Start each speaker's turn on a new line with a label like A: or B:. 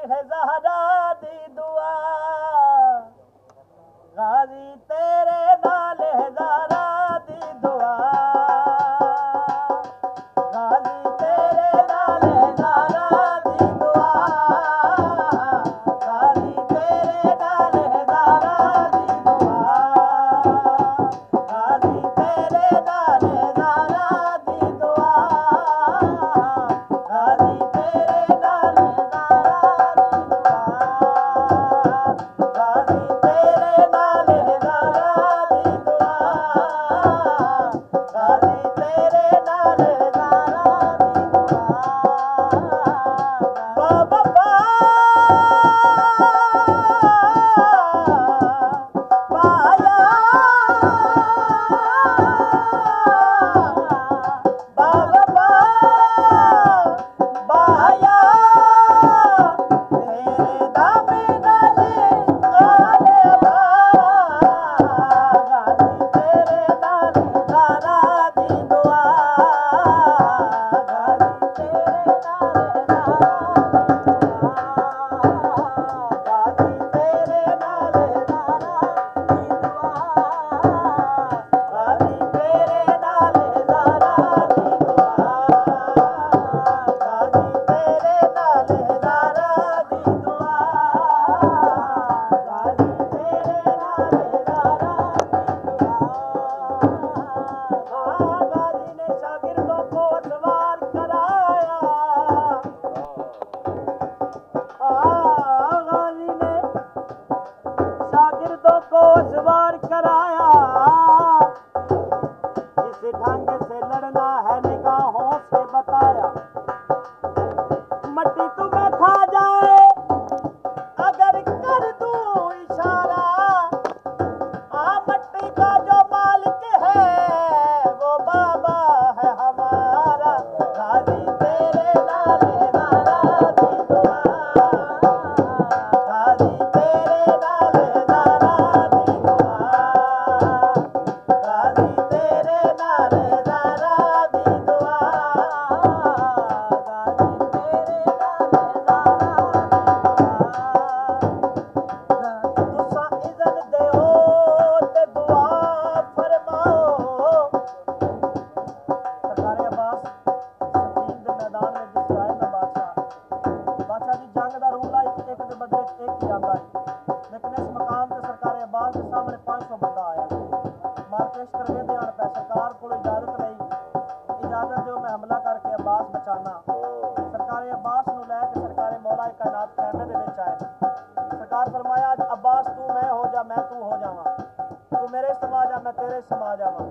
A: है ज़हरा दी दुआ गाजी तेरे नाल है ज़हरा दी दुआ गाजी तेरे नाल है ज़हरा दी दुआ गाजी तेरे नाल है ज़हरा दी दुआ गाजी तेरे नाल है ज़हरा दी दुआ गाजी तेरे नाल है ज़हरा दी दुआ गाजी तेरे नाल है ज़हरा दी दुआ गाजी तेरे नाल है ज़हरा दी दुआ बाबा बाया बाबा बाया तेरे दामे नाले आले गाजी तेरे नाल ज़हरा दी दुआ गाजी तेरे नाल ज़हरा दी दुआ गाजी तेरे नाल ज़हरा दी दुआ गाजी तेरे नाल ज़हरा दी दुआ गाजी तेरे नाल ज़हरा दी दुआ गाजी तेरे नाल ज़हरा दी दुआ गाजी ने शागिर्दों को सवार कराया गाजी ने शागिर्दों को सवार कराया इस ढंग से लड़ना है निगाहों से बताया मट्टी तुम्हें खा जाए अगर कर दूं इशारा मट्टी का जो मालिक है वो बाबा है हमारा गाजी तेरे नाल है ज़हरा दी दुआ गाजी तेरे नाल है ज़हरा दी दुआ गाजी तेरे नाल है ज़हरा दी दुआ गाजी तेरे नाल है ज़हरा दी दुआ तुसा इज़न देओ ते दुआ फरमाओ सरकार अब्बास सकीन दे मैदान में जिस आए ना बादशाह जी जंग दा रूला एक दे बदले एक ही आंदा है लेकिन इस मकाम ते सरकार अब्बास के सामने 500 बंदा आया मार्केश करवे दे आन पे सरकार को इजाजत नहीं इजाजत दो मैं हमला करके अब्बास बचाना सरकार अब्बास नु लेके सरकार मौला कायनात खैमे दे विच आए सरकार फरमाया अब्बास तू मैं हो जा मैं तू हो जावा तू मेरे समा जा मैं तेरे समा जावा